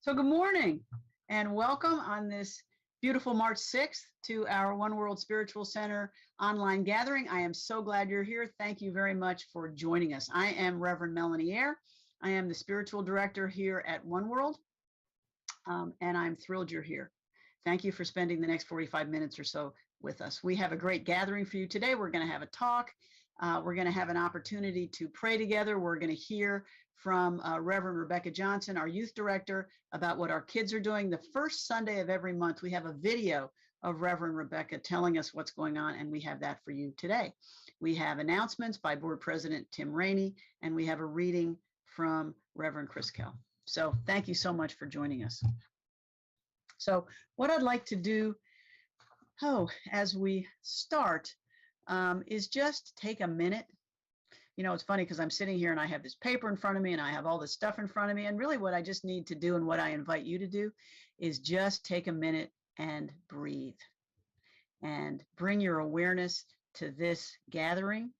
So good morning and welcome on this beautiful March 6th to our One World Spiritual Center online gathering. I am so glad you're here. Thank you very much for joining us. I am Reverend Melanie. I am the spiritual director here at One World, and I'm thrilled you're here. Thank you for spending the next 45 minutes or so with us. We have a great gathering for you today. We're going to have a talk. We're going to have an opportunity to pray together. We're going to hear from Reverend Rebecca Johnson, our youth director, about what our kids are doing. The first Sunday of every month, we have a video of Reverend Rebecca telling us what's going on, and we have that for you today. We have announcements by Board President Tim Rainey, and we have a reading from Reverend Chris Kell. So thank you so much for joining us. So what I'd like to do, as we start, is just take a minute. You know, it's funny because I'm sitting here and I have this paper in front of me and I have all this stuff in front of me. And really what I just need to do and what I invite you to do is just take a minute and breathe and bring your awareness to this gathering,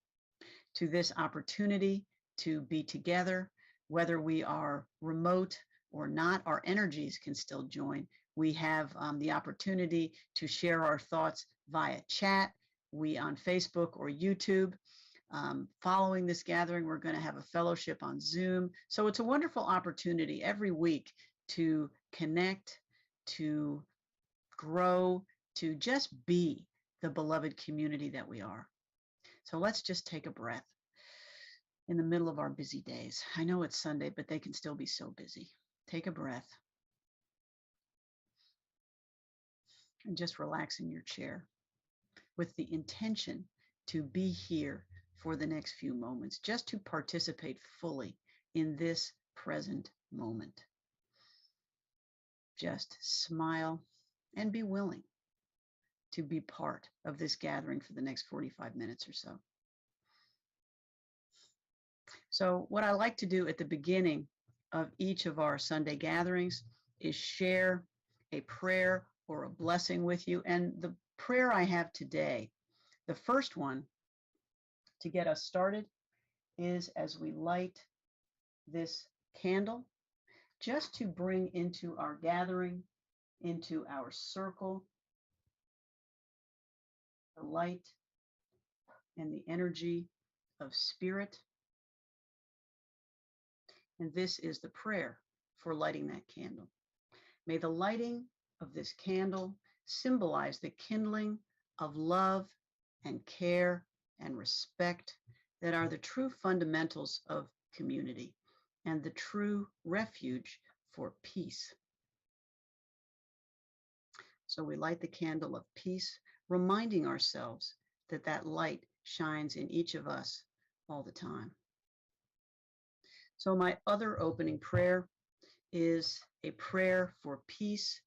to this opportunity to be together. Whether we are remote or not, our energies can still join. We have the opportunity to share our thoughts via chat. We on Facebook or YouTube. Following this gathering, we're going to have a fellowship on Zoom. So it's a wonderful opportunity every week to connect, to grow, to just be the beloved community that we are. So let's just take a breath in the middle of our busy days. I know it's Sunday, but they can still be so busy. Take a breath and just relax in your chair with the intention to be here for the next few moments, just to participate fully in this present moment. Just smile and be willing to be part of this gathering for the next 45 minutes or so. So what I like to do at the beginning of each of our Sunday gatherings is share a prayer or a blessing with you. And the prayer I have today, the first one to get us started, is as we light this candle, just to bring into our gathering, into our circle, the light and the energy of spirit. And this is the prayer for lighting that candle. May the lighting of this candle symbolize the kindling of love and care and respect that are the true fundamentals of community and the true refuge for peace. So we light the candle of peace, reminding ourselves that that light shines in each of us all the time. So my other opening prayer is a prayer for peace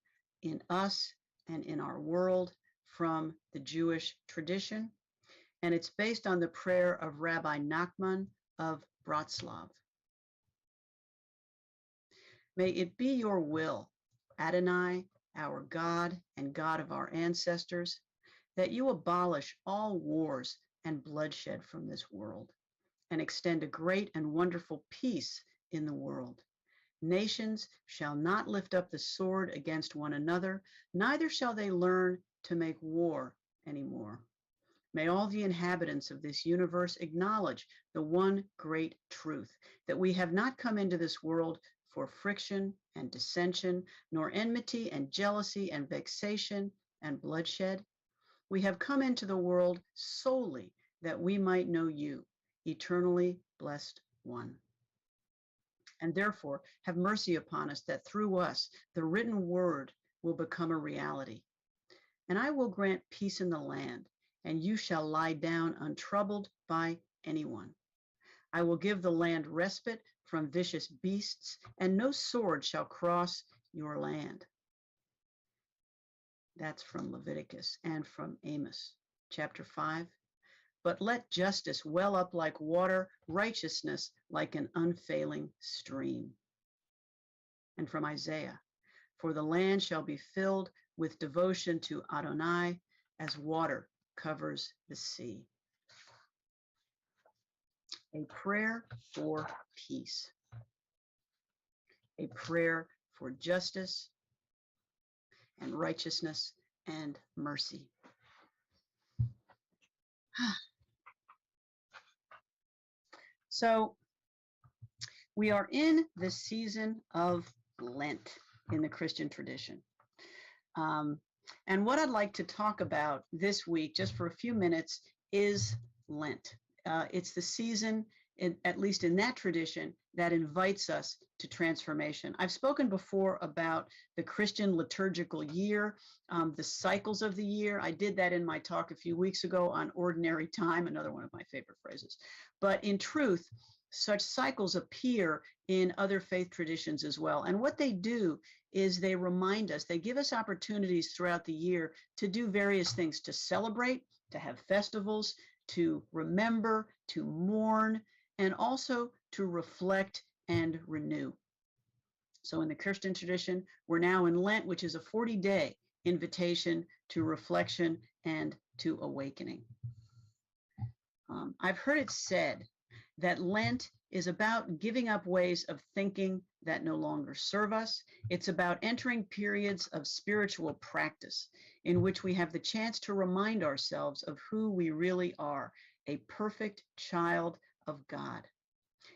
in us and in our world from the Jewish tradition. And it's based on the prayer of Rabbi Nachman of Bratslav. May it be your will, Adonai, our God and God of our ancestors, that you abolish all wars and bloodshed from this world and extend a great and wonderful peace in the world. Nations shall not lift up the sword against one another, neither shall they learn to make war anymore. May all the inhabitants of this universe acknowledge the one great truth, that we have not come into this world for friction and dissension, nor enmity and jealousy and vexation and bloodshed. We have come into the world solely that we might know you, eternally blessed one. And therefore, have mercy upon us that through us, the written word will become a reality. And I will grant peace in the land, and you shall lie down untroubled by anyone. I will give the land respite from vicious beasts, and no sword shall cross your land. That's from Leviticus and from Amos, chapter 5. But let justice well up like water, righteousness like an unfailing stream. And from Isaiah, for the land shall be filled with devotion to Adonai as water covers the sea. A prayer for peace. A prayer for justice and righteousness and mercy. So we are in the season of Lent in the Christian tradition. And what I'd like to talk about this week, just for a few minutes, is Lent. It's the season, at least in that tradition, that invites us to transformation. I've spoken before about the Christian liturgical year, the cycles of the year. I did that in my talk a few weeks ago on ordinary time, another one of my favorite phrases. But in truth, such cycles appear in other faith traditions as well. And what they do is they remind us, they give us opportunities throughout the year to do various things, to celebrate, to have festivals, to remember, to mourn, and also to reflect and renew. So in the Christian tradition, we're now in Lent, which is a 40-day invitation to reflection and to awakening. I've heard it said that Lent is about giving up ways of thinking that no longer serve us. It's about entering periods of spiritual practice in which we have the chance to remind ourselves of who we really are, a perfect child of God.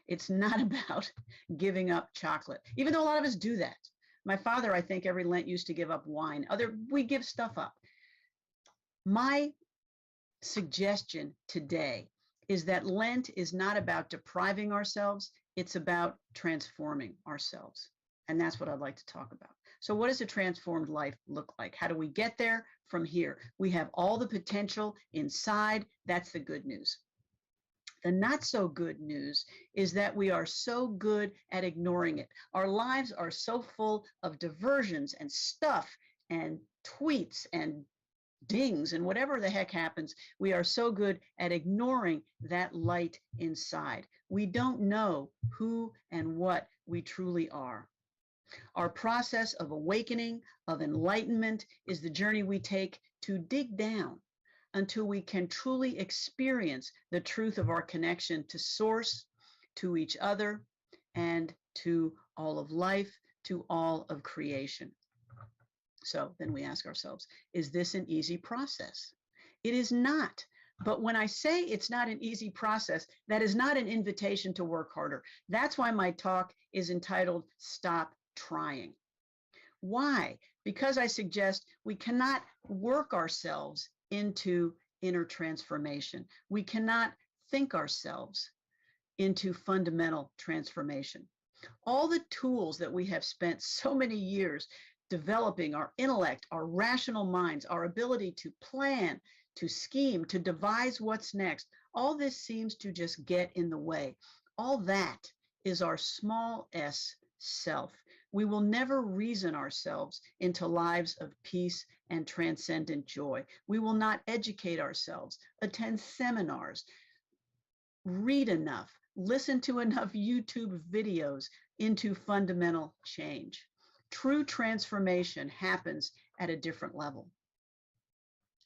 It's not about giving up chocolate, even though a lot of us do that. My father, I think, every Lent used to give up wine. We give stuff up. My suggestion today is that Lent is not about depriving ourselves, it's about transforming ourselves. And that's what I'd like to talk about. So what does a transformed life look like? How do we get there from here? We have all the potential inside. That's the good news. The not so good news is that we are so good at ignoring it. Our lives are so full of diversions and stuff and tweets and dings and whatever the heck happens. We are so good at ignoring that light inside. We don't know who and what we truly are. Our process of awakening, of enlightenment, is the journey we take to dig down until we can truly experience the truth of our connection to Source, to each other, and to all of life, to all of creation. So then we ask ourselves, is this an easy process? It is not. But when I say it's not an easy process, that is not an invitation to work harder. That's why my talk is entitled Stop Trying. Why? Because I suggest we cannot work ourselves into inner transformation. We cannot think ourselves into fundamental transformation. All the tools that we have spent so many years developing, our intellect, our rational minds, our ability to plan, to scheme, to devise what's next, all this seems to just get in the way. All that is our small s self. We will never reason ourselves into lives of peace and transcendent joy. We will not educate ourselves, attend seminars, read enough, listen to enough YouTube videos into fundamental change. True transformation happens at a different level.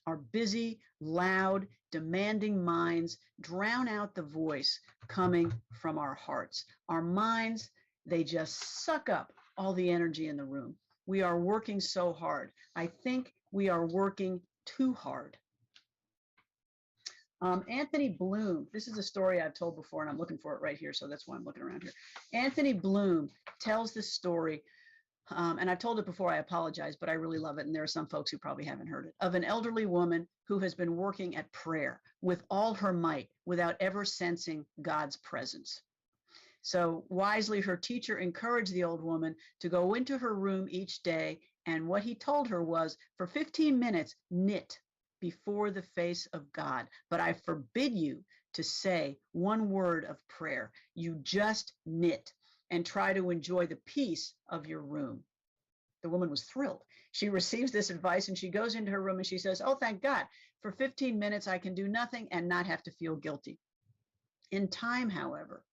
Our busy, loud, demanding minds drown out the voice coming from our hearts. Our minds, they just suck up all the energy in the room. We are working so hard. I think we are working too hard. Anthony Bloom, this is a story I've told before, and I'm looking for it right here, so that's why I'm looking around here. Anthony Bloom tells this story, and I've told it before, I apologize, but I really love it, and there are some folks who probably haven't heard it, of an elderly woman who has been working at prayer with all her might without ever sensing God's presence. So wisely, her teacher encouraged the old woman to go into her room each day, and what he told her was, for 15 minutes, knit before the face of God. But I forbid you to say one word of prayer. You just knit and try to enjoy the peace of your room. The woman was thrilled. She receives this advice and she goes into her room and she says, oh, thank God, for 15 minutes I can do nothing and not have to feel guilty. In time, however,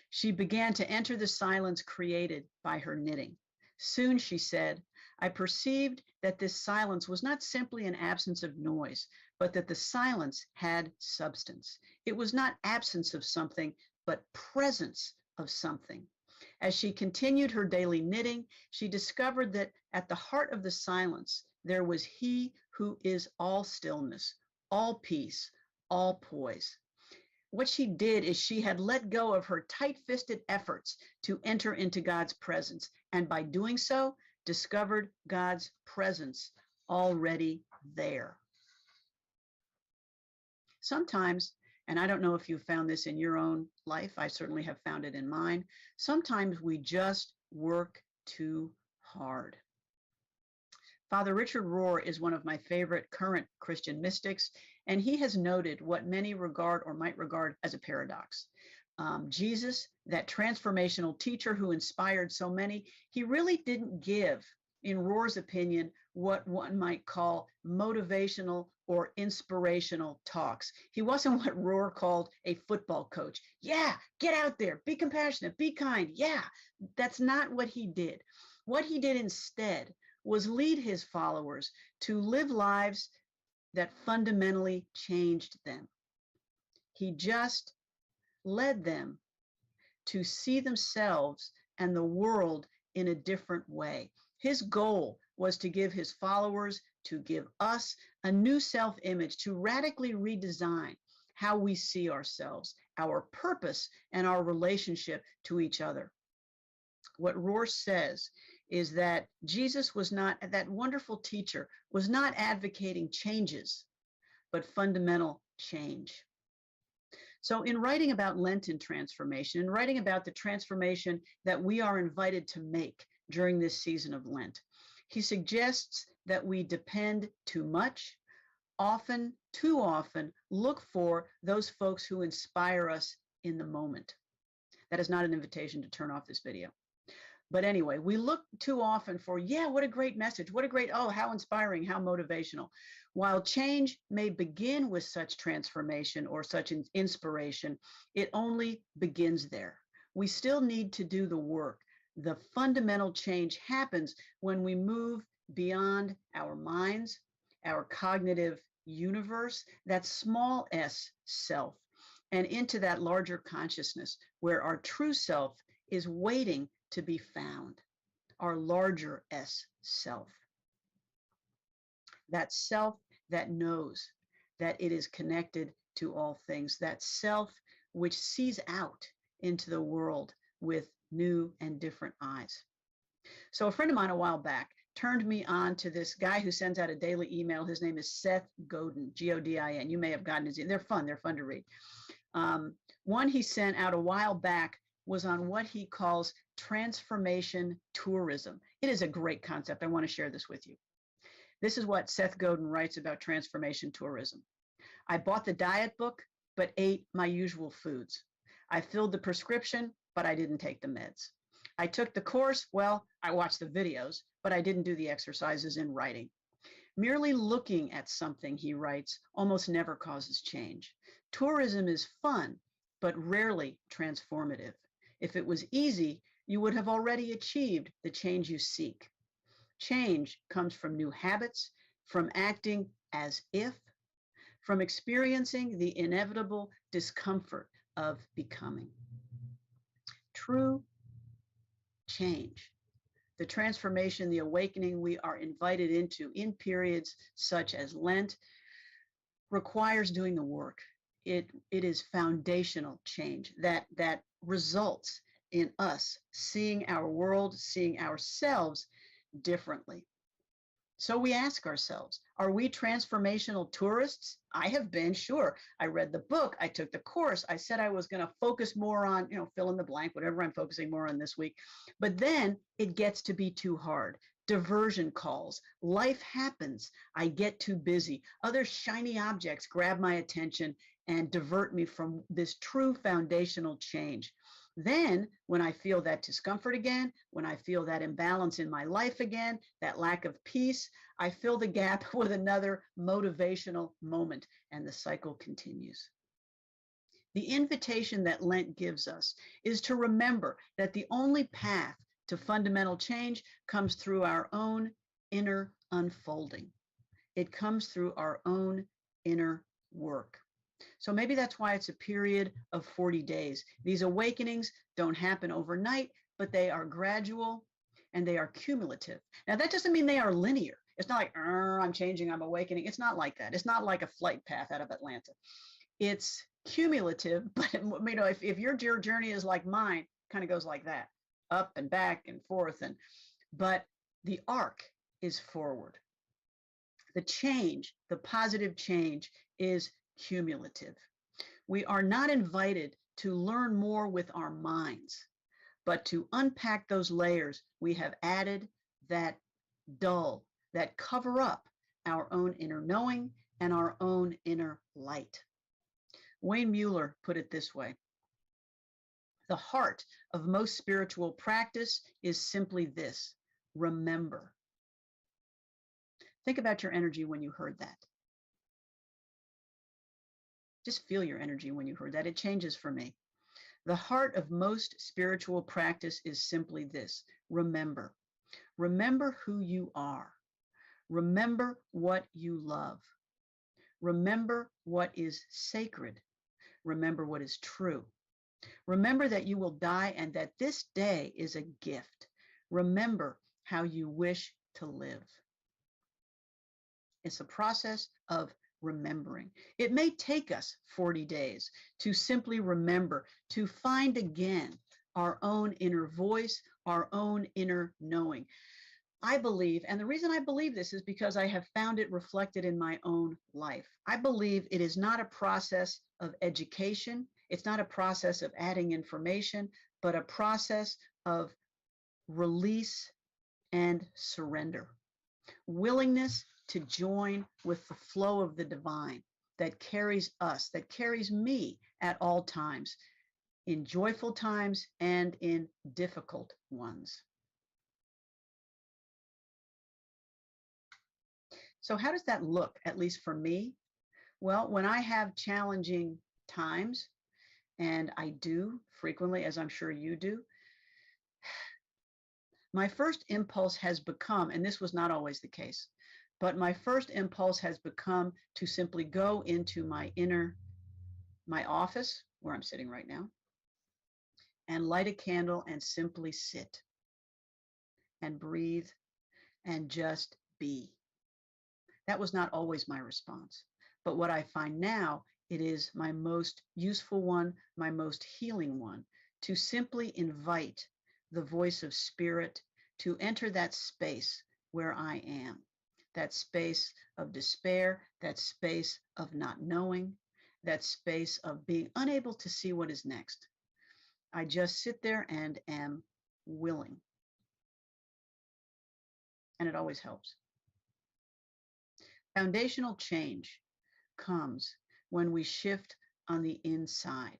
she began to enter the silence created by her knitting. Soon, she said, I perceived that this silence was not simply an absence of noise, but that the silence had substance. It was not absence of something, but presence of something. As she continued her daily knitting, she discovered that at the heart of the silence, there was He who is all stillness, all peace, all poise. What she did is she had let go of her tight-fisted efforts to enter into God's presence, and by doing so, discovered God's presence already there. Sometimes, and I don't know if you've found this in your own life, I certainly have found it in mine, sometimes we just work too hard. Father Richard Rohr is one of my favorite current Christian mystics, and he has noted what many regard or might regard as a paradox. Jesus, that transformational teacher who inspired so many, he really didn't give, in Rohr's opinion, what one might call motivational or inspirational talks. He wasn't what Rohr called a football coach. Yeah, get out there, be compassionate, be kind. Yeah, that's not what he did. What he did instead was lead his followers to live lives that fundamentally changed them. He just led them to see themselves and the world in a different way. His goal was to give his followers, to give us a new self-image, to radically redesign how we see ourselves, our purpose, and our relationship to each other. What Rohr says is that Jesus was not, that wonderful teacher was not advocating changes, but fundamental change. So in writing about Lenten transformation, and writing about the transformation that we are invited to make during this season of Lent, he suggests that we depend too much, often, too often, look for those folks who inspire us in the moment. That is not an invitation to turn off this video. But anyway, we look too often for, yeah, what a great message. What a great, oh, how inspiring, how motivational. While change may begin with such transformation or such inspiration, it only begins there. We still need to do the work. The fundamental change happens when we move beyond our minds, our cognitive universe, that small s self, and into that larger consciousness where our true self is waiting to be found, our larger S self. That self that knows that it is connected to all things, that self which sees out into the world with new and different eyes. So a friend of mine a while back turned me on to this guy who sends out a daily email. His name is Seth Godin, Godin. You may have gotten his, they're fun to read. One he sent out a while back was on what he calls transformation tourism. It is a great concept. I want to share this with you. This is what Seth Godin writes about transformation tourism. I bought the diet book, but ate my usual foods. I filled the prescription, but I didn't take the meds. I took the course, well, I watched the videos, but I didn't do the exercises in writing. Merely looking at something, he writes, almost never causes change. Tourism is fun, but rarely transformative. If it was easy, you would have already achieved the change you seek. Change comes from new habits, from acting as if, from experiencing the inevitable discomfort of becoming. True change, the transformation, the awakening we are invited into in periods such as Lent, requires doing the work. It is foundational change that results in us seeing our world, seeing ourselves differently. So we ask ourselves, are we transformational tourists? I have been, sure. I read the book, I took the course, I said I was going to focus more on, fill in the blank, whatever I'm focusing more on this week. But then it gets to be too hard. Diversion calls, life happens, I get too busy. Other shiny objects grab my attention and divert me from this true foundational change. Then when I feel that discomfort again, when I feel that imbalance in my life again, that lack of peace, I fill the gap with another motivational moment, and the cycle continues. The invitation that Lent gives us is to remember that the only path to fundamental change comes through our own inner unfolding. It comes through our own inner work. So maybe that's why it's a period of 40 days. These awakenings don't happen overnight. but they are gradual and they are cumulative. Now, that doesn't mean they are linear. It's not like, I'm changing, I'm awakening. It's not like that. It's not like a flight path out of Atlanta. It's cumulative, but if your journey is like mine, kind of goes like that, up and back and forth, but the arc is forward. The change, the positive change, is cumulative. We are not invited to learn more with our minds, but to unpack those layers we have added that dull, that cover up our own inner knowing and our own inner light. Wayne Mueller put it this way: the heart of most spiritual practice is simply this: remember. Think about your energy when you heard that. Just feel your energy when you heard that. It changes for me. The heart of most spiritual practice is simply this: remember. Remember who you are. Remember what you love. Remember what is sacred. Remember what is true. Remember that you will die and that this day is a gift. Remember how you wish to live. It's a process of remembering. It may take us 40 days to simply remember, to find again our own inner voice, our own inner knowing. I believe, and the reason I believe this is because I have found it reflected in my own life. I believe it is not a process of education. It's not a process of adding information, but a process of release and surrender. Willingness to join with the flow of the divine that carries us, that carries me at all times, in joyful times and in difficult ones. So how does that look, at least for me? Well, when I have challenging times, and I do frequently, as I'm sure you do, my first impulse has become, and this was not always the case, but my first impulse has become to simply go into my office, where I'm sitting right now, and light a candle and simply sit and breathe and just be. That was not always my response. But what I find now, it is my most useful one, my most healing one, to simply invite the voice of spirit to enter that space where I am, that space of despair, that space of not knowing, that space of being unable to see what is next. I just sit there and am willing. And it always helps. Foundational change comes when we shift on the inside.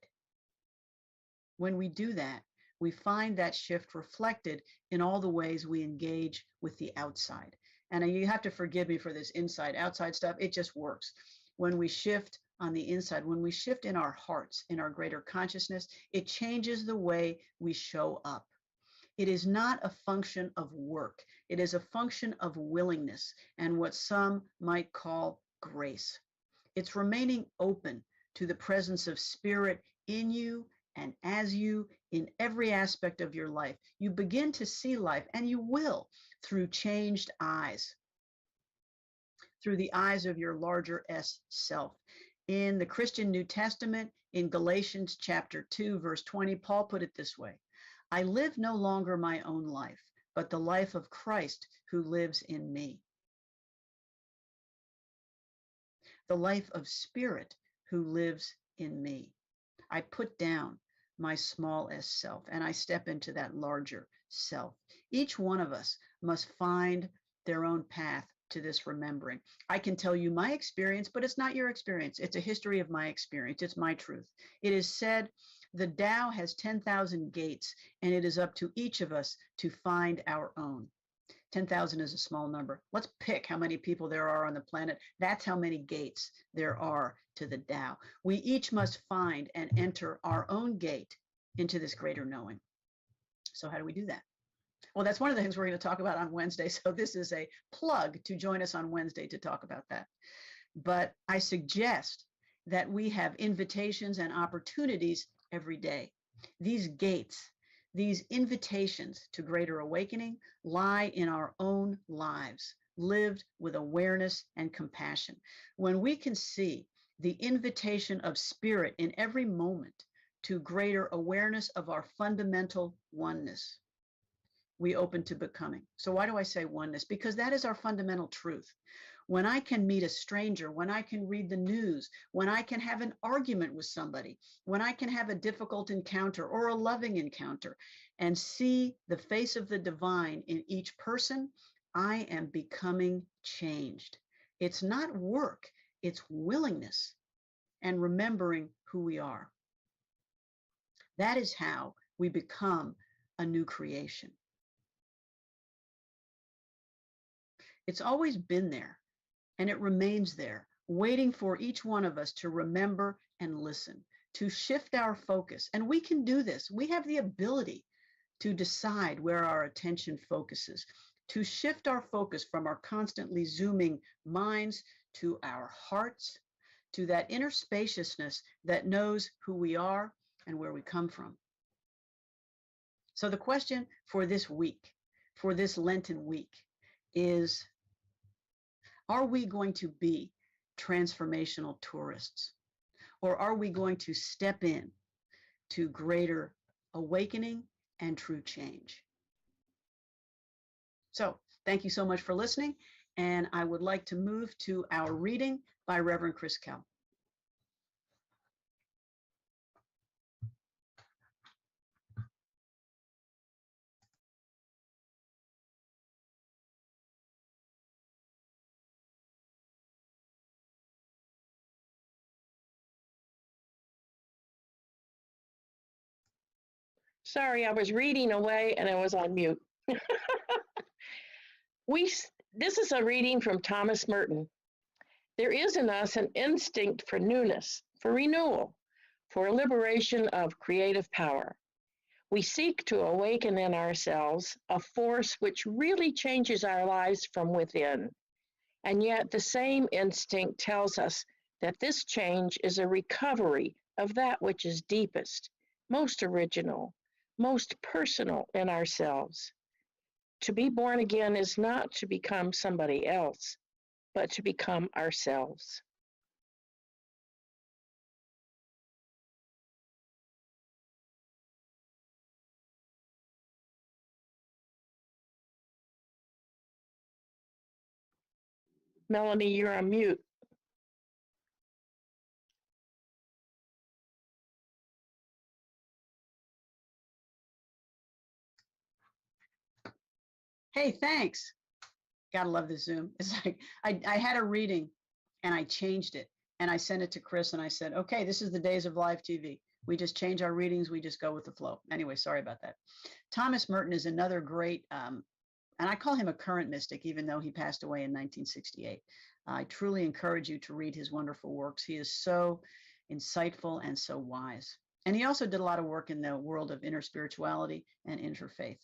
When we do that, we find that shift reflected in all the ways we engage with the outside. And you have to forgive me for this inside-outside stuff. It just works. When we shift on the inside, when we shift in our hearts, in our greater consciousness, it changes the way we show up. It is not a function of work. It is a function of willingness and what some might call grace. It's remaining open to the presence of spirit in you and as you in every aspect of your life. You begin to see life, and you will, through changed eyes, through the eyes of your larger S self. In the Christian New Testament, in Galatians chapter 2, verse 20, Paul put it this way: I live no longer my own life, but the life of Christ who lives in me. The life of spirit who lives in me. I put down my small s self and I step into that larger self. Each one of us must find their own path to this remembering. I can tell you my experience, but it's not your experience. It's a history of my experience. It's my truth. It is said the Tao has 10,000 gates, and it is up to each of us to find our own. 10,000 is a small number. Let's pick how many people there are on the planet. That's how many gates there are to the Tao. We each must find and enter our own gate into this greater knowing. So how do we do that? Well, that's one of the things we're going to talk about on Wednesday. So this is a plug to join us on Wednesday to talk about that. But I suggest that we have invitations and opportunities every day. These gates, These invitations to greater awakening lie in our own lives, lived with awareness and compassion. When we can see the invitation of spirit in every moment to greater awareness of our fundamental oneness, we open to becoming. So why do I say oneness? Because that is our fundamental truth. When I can meet a stranger, when I can read the news, when I can have an argument with somebody, when I can have a difficult encounter or a loving encounter and see the face of the divine in each person, I am becoming changed. It's not work, it's willingness and remembering who we are. That is how we become a new creation. It's always been there, and it remains there, waiting for each one of us to remember and listen, to shift our focus. And we can do this. We have the ability to decide where our attention focuses, to shift our focus from our constantly zooming minds to our hearts, to that inner spaciousness that knows who we are and where we come from. So the question for this week, for this Lenten week, is, are we going to be transformational tourists? Or are we going to step in to greater awakening and true change? So thank you so much for listening. And I would like to move to our reading by Reverend Chris Kell. Sorry, I was reading away and I was on mute. This is a reading from Thomas Merton. There is in us an instinct for newness, for renewal, for liberation of creative power. We seek to awaken in ourselves a force which really changes our lives from within. And yet the same instinct tells us that this change is a recovery of that which is deepest, most original, most personal in ourselves. To be born again is not to become somebody else, but to become ourselves. Melanie, you're on mute. Hey, thanks. Gotta love the Zoom. It's like I had a reading and I changed it and I sent it to Chris and I said, okay, this is the days of live TV. We just change our readings. We just go with the flow. Anyway, sorry about that. Thomas Merton is another great, and I call him a current mystic, even though he passed away in 1968. I truly encourage you to read his wonderful works. He is so insightful and so wise. And he also did a lot of work in the world of inner spirituality and interfaith.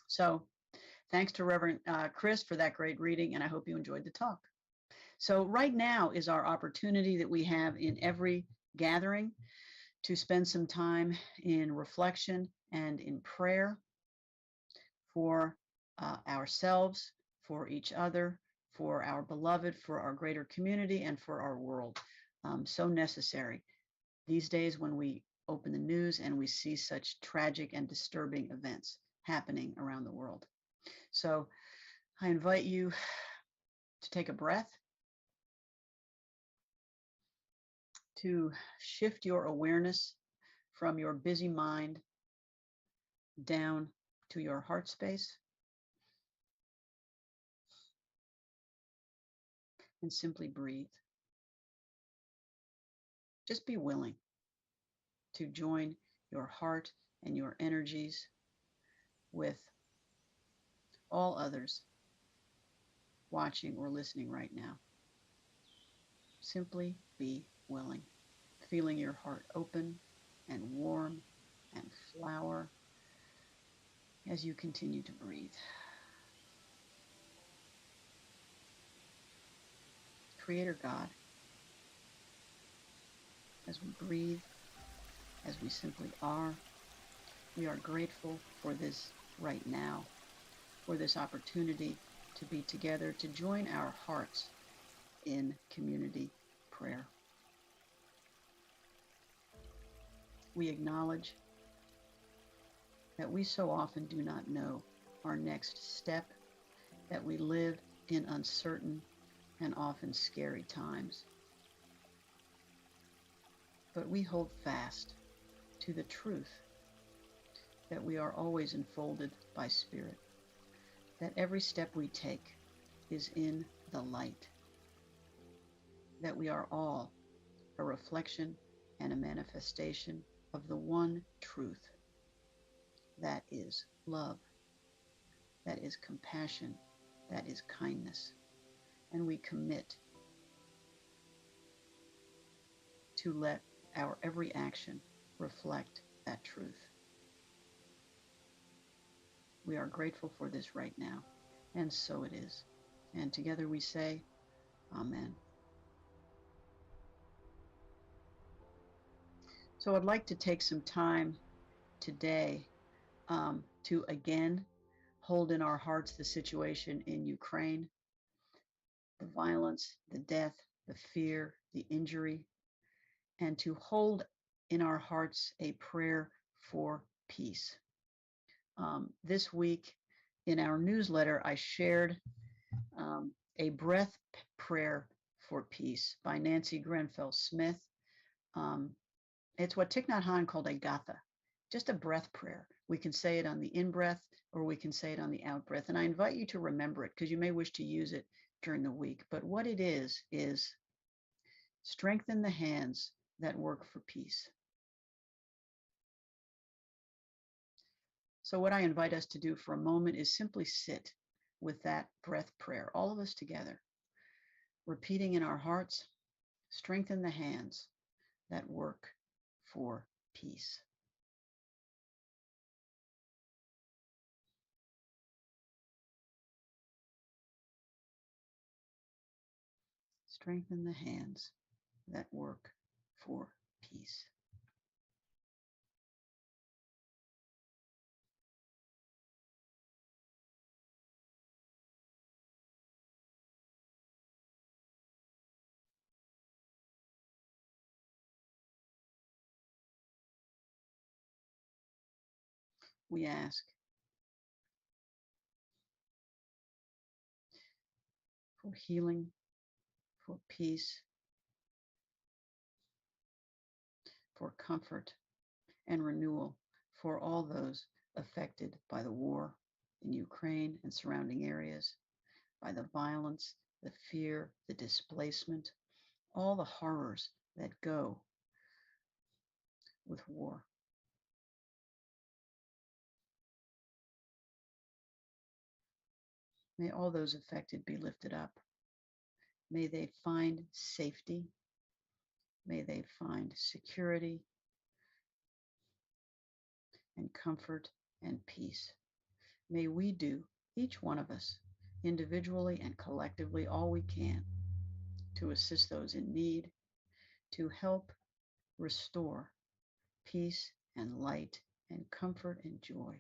So thanks to Reverend Chris for that great reading, and I hope you enjoyed the talk. So right now is our opportunity that we have in every gathering to spend some time in reflection and in prayer for ourselves, for each other, for our beloved, for our greater community, and for our world. So necessary these days when we open the news and we see such tragic and disturbing events happening around the world. So I invite you to take a breath, to shift your awareness from your busy mind down to your heart space, and simply breathe. Just be willing to join your heart and your energies with all others watching or listening right now. Simply be willing, feeling your heart open and warm and flower as you continue to breathe. Creator God, as we breathe, as we simply are, We are grateful for this right now, for this opportunity to be together, to join our hearts in community prayer. We acknowledge that we so often do not know our next step, that we live in uncertain and often scary times. But we hold fast to the truth that we are always enfolded by Spirit, that every step we take is in the light, that we are all a reflection and a manifestation of the one truth, that is love, that is compassion, that is kindness. And we commit to let our every action reflect that truth. We are grateful for this right now, and so it is. And together we say, Amen. So I'd like to take some time today to again hold in our hearts the situation in Ukraine, the violence, the death, the fear, the injury, and to hold in our hearts a prayer for peace. This week in our newsletter, I shared a breath prayer for peace by Nancy Grenfell Smith. It's what Thich Nhat Hanh called a gatha, just a breath prayer. We can say it on the in-breath or we can say it on the out-breath. And I invite you to remember it because you may wish to use it during the week. But what it is strengthen the hands that work for peace. So what I invite us to do for a moment is simply sit with that breath prayer, all of us together, repeating in our hearts, strengthen the hands that work for peace. Strengthen the hands that work for peace. We ask for healing, for peace, for comfort and renewal for all those affected by the war in Ukraine and surrounding areas, by the violence, the fear, the displacement, all the horrors that go with war. May all those affected be lifted up. May they find safety. May they find security and comfort and peace. May we do, each one of us, individually and collectively, all we can to assist those in need, to help restore peace and light and comfort and joy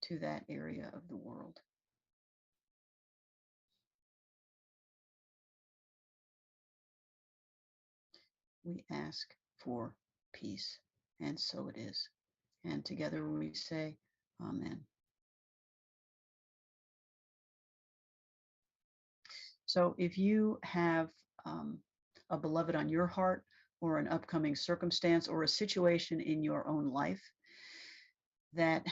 to that area of the world. We ask for peace, and so it is. And together we say, Amen. So if you have a beloved on your heart, or an upcoming circumstance, or a situation in your own life that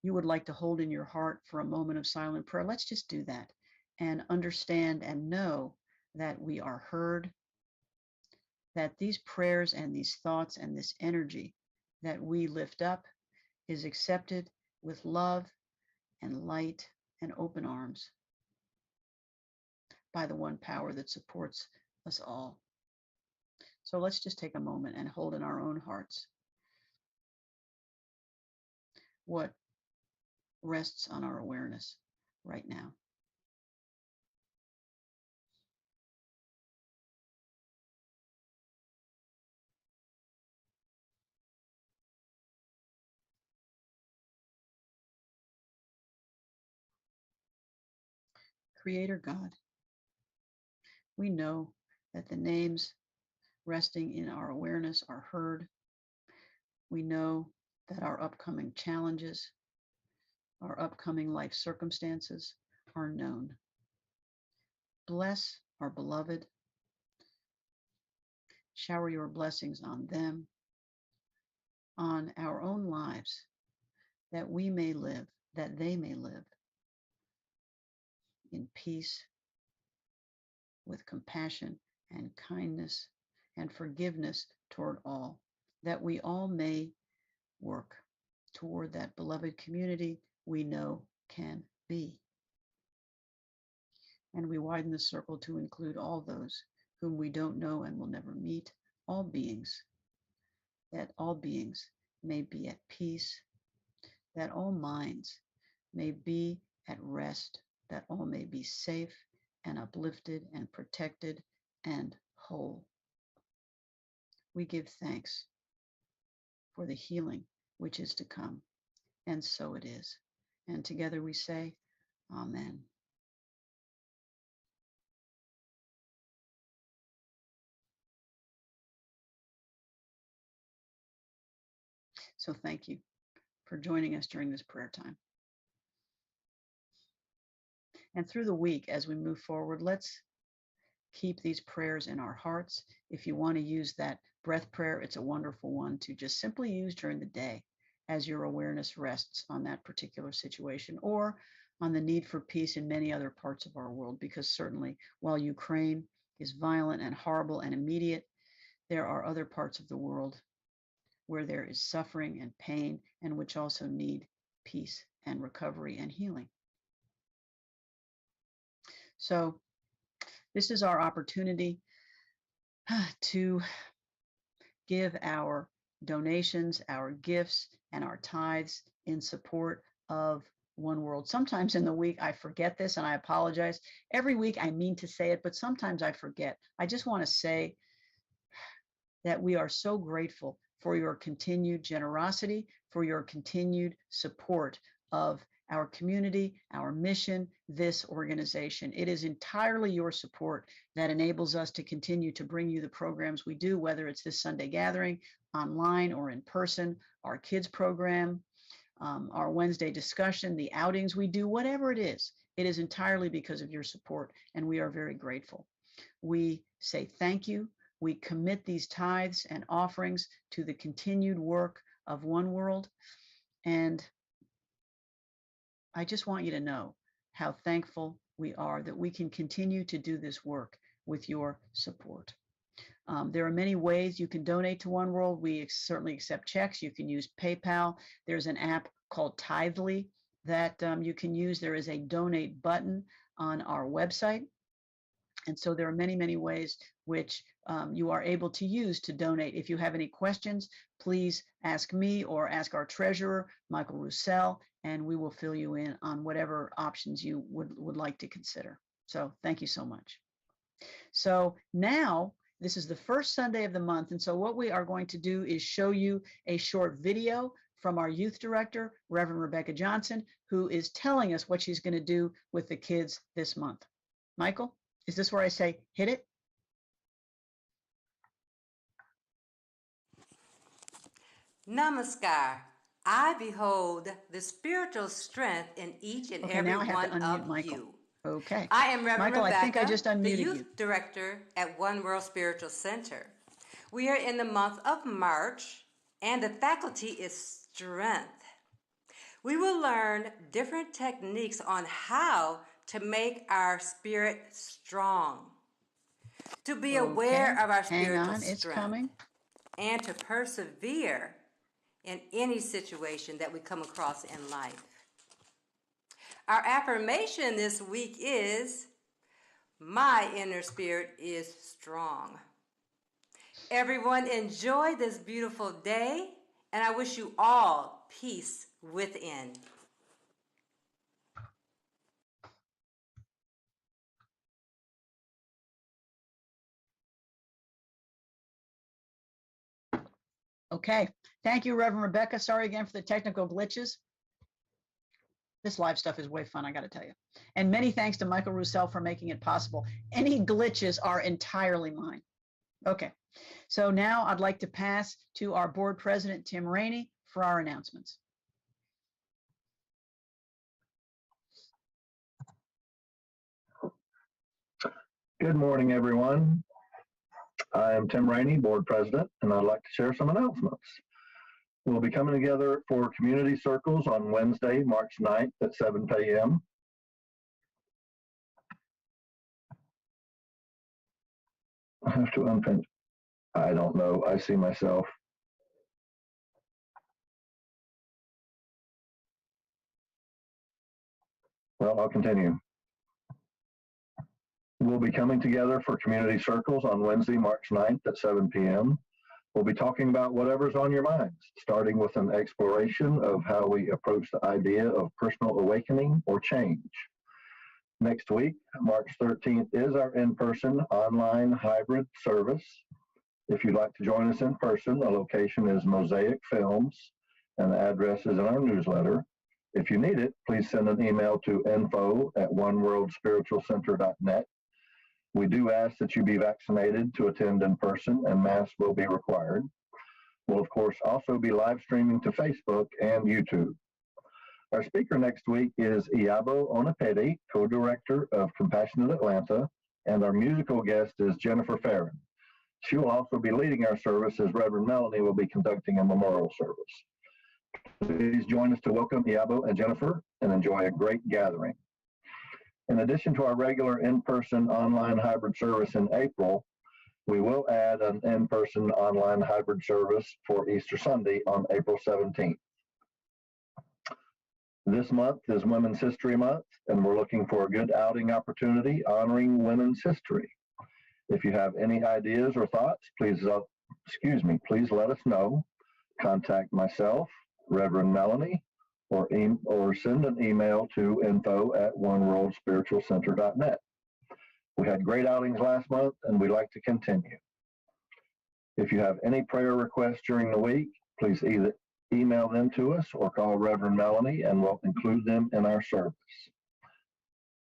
you would like to hold in your heart for a moment of silent prayer, let's just do that and understand and know that we are heard, that these prayers and these thoughts and this energy that we lift up is accepted with love and light and open arms by the one power that supports us all. So let's just take a moment and hold in our own hearts what rests on our awareness right now. Creator God. We know that the names resting in our awareness are heard. We know that our upcoming challenges, our upcoming life circumstances are known. Bless our beloved. Shower your blessings on them, on our own lives, that we may live, that they may live in peace, with compassion and kindness and forgiveness toward all, that we all may work toward that beloved community we know can be. And we widen the circle to include all those whom we don't know and will never meet, all beings, that all beings may be at peace, that all minds may be at rest, that all may be safe and uplifted and protected and whole. We give thanks for the healing which is to come, and so it is. And together we say, Amen. So thank you for joining us during this prayer time. And through the week, as we move forward, let's keep these prayers in our hearts. If you want to use that breath prayer, it's a wonderful one to just simply use during the day as your awareness rests on that particular situation, or on the need for peace in many other parts of our world, because certainly while Ukraine is violent and horrible and immediate, there are other parts of the world where there is suffering and pain, and which also need peace and recovery and healing. So this is our opportunity to give our donations, our gifts, and our tithes in support of One World. Sometimes in the week I forget this, and I apologize. Every week I mean to say it, but sometimes I forget. I just want to say that we are so grateful for your continued generosity, for your continued support of our community, our mission, this organization. It is entirely your support that enables us to continue to bring you the programs we do, whether it's this Sunday gathering, online or in person, our kids program, our Wednesday discussion, the outings we do, whatever it is entirely because of your support, and we are very grateful. We say thank you. We commit these tithes and offerings to the continued work of One World. And I just want you to know how thankful we are that we can continue to do this work with your support. There are many ways you can donate to One World. We certainly accept checks. You can use PayPal. There's an app called Tithely that you can use. There is a donate button on our website. And so there are many, many ways which you are able to use to donate. If you have any questions, please ask me or ask our treasurer, Michael Roussel, and we will fill you in on whatever options you would like to consider. So thank you so much. So now, this is the first Sunday of the month, and so what we are going to do is show you a short video from our youth director, Reverend Rebecca Johnson, who is telling us what she's going to do with the kids this month. Michael, is this where I say hit it? Namaskar. I behold the spiritual strength in each and every now I have one to unmute of Michael. you. Okay. I am Reverend Michael, Rebecca, I think I just unmuted the youth you. director at One World Spiritual Center. We are in the month of March, and the faculty is strength. We will learn different techniques on how to make our spirit strong, to be aware of our spiritual Hang on, it's strength, coming. and to persevere in any situation that we come across in life. Our affirmation this week is, my inner spirit is strong. Everyone enjoy this beautiful day, and I wish you all peace within. Okay. Thank you, Reverend Rebecca. Sorry again for the technical glitches. This live stuff is way fun, I got to tell you. And many thanks to Michael Roussel for making it possible. Any glitches are entirely mine. Okay, so now I'd like to pass to our board president, Tim Rainey, for our announcements. Good morning, everyone. I am Tim Rainey, board president, and I'd like to share some announcements. We'll be coming together for community circles on Wednesday, March 9th at 7 p.m. I have to unpin. I don't know. I see myself. Well, I'll continue. We'll be coming together for community circles on Wednesday, March 9th at 7 p.m. We'll be talking about whatever's on your minds, starting with an exploration of how we approach the idea of personal awakening or change. Next week, March 13th, is our in-person online hybrid service. If you'd like to join us in person, the location is Mosaic Films, and the address is in our newsletter. If you need it, please send an email to info@oneworldspiritualcenter.net. We do ask that you be vaccinated to attend in person, and masks will be required. We'll, of course, also be live streaming to Facebook and YouTube. Our speaker next week is Iyabo Onapede, co-director of Compassionate Atlanta, and our musical guest is Jennifer Farron. She will also be leading our service as Reverend Melanie will be conducting a memorial service. Please join us to welcome Iyabo and Jennifer and enjoy a great gathering. In addition to our regular in-person online hybrid service in April, we will add an in-person online hybrid service for Easter Sunday on April 17th. This month is Women's History Month, and we're looking for a good outing opportunity honoring women's history. If you have any ideas or thoughts, please let us know. Contact myself, Reverend Melanie, or send an email to info@oneworldspiritualcenter.net. We had great outings last month, and we'd like to continue. If you have any prayer requests during the week, please either email them to us or call Reverend Melanie, and we'll include them in our service.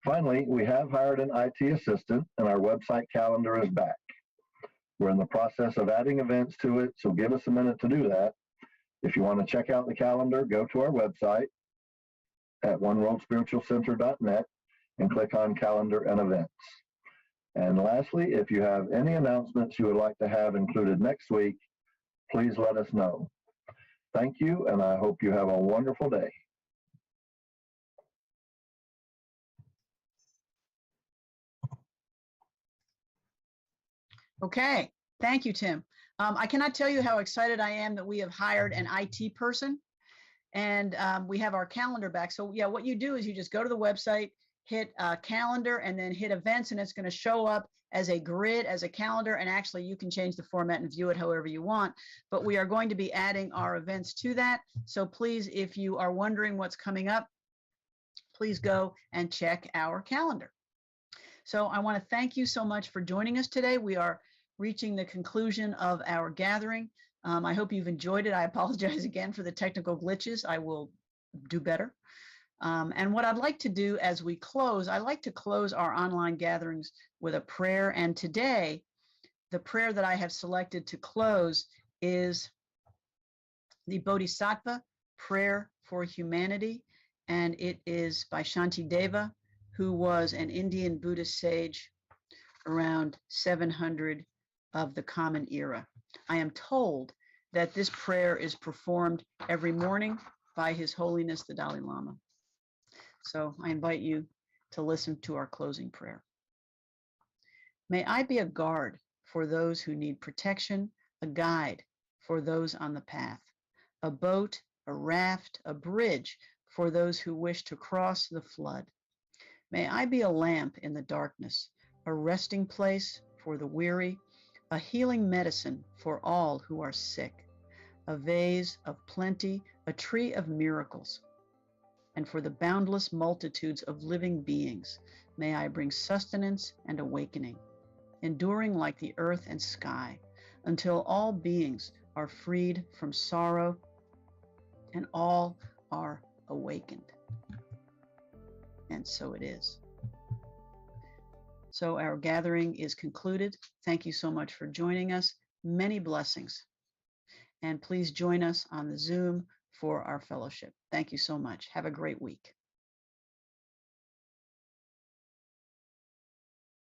Finally, we have hired an IT assistant, and our website calendar is back. We're in the process of adding events to it, so give us a minute to do that. If you want to check out the calendar, go to our website at oneworldspiritualcenter.net and click on Calendar and Events. And lastly, if you have any announcements you would like to have included next week, please let us know. Thank you, and I hope you have a wonderful day. Okay, thank you, Tim. I cannot tell you how excited I am that we have hired an IT person, and we have our calendar back. So yeah, what you do is you just go to the website, hit calendar, and then hit events, and it's going to show up as a grid, as a calendar, and actually you can change the format and view it however you want. But we are going to be adding our events to that. So please, if you are wondering what's coming up, please go and check our calendar. So I want to thank you so much for joining us today. We are reaching the conclusion of our gathering. I hope you've enjoyed it. I apologize again for the technical glitches. I will do better. And what I'd like to do as we close, I like to close our online gatherings with a prayer. And today, the prayer that I have selected to close is the Bodhisattva Prayer for Humanity. And it is by Shantideva, who was an Indian Buddhist sage around 700 of the Common Era. I am told that this prayer is performed every morning by His Holiness the Dalai Lama. So I invite you to listen to our closing prayer. May I be a guard for those who need protection, a guide for those on the path, a boat, a raft, a bridge for those who wish to cross the flood. May I be a lamp in the darkness, a resting place for the weary, a healing medicine for all who are sick, a vase of plenty, a tree of miracles. And for the boundless multitudes of living beings, may I bring sustenance and awakening, enduring like the earth and sky, until all beings are freed from sorrow and all are awakened. And so it is. So our gathering is concluded. Thank you so much for joining us. Many blessings. And please join us on the Zoom for our fellowship. Thank you so much. Have a great week.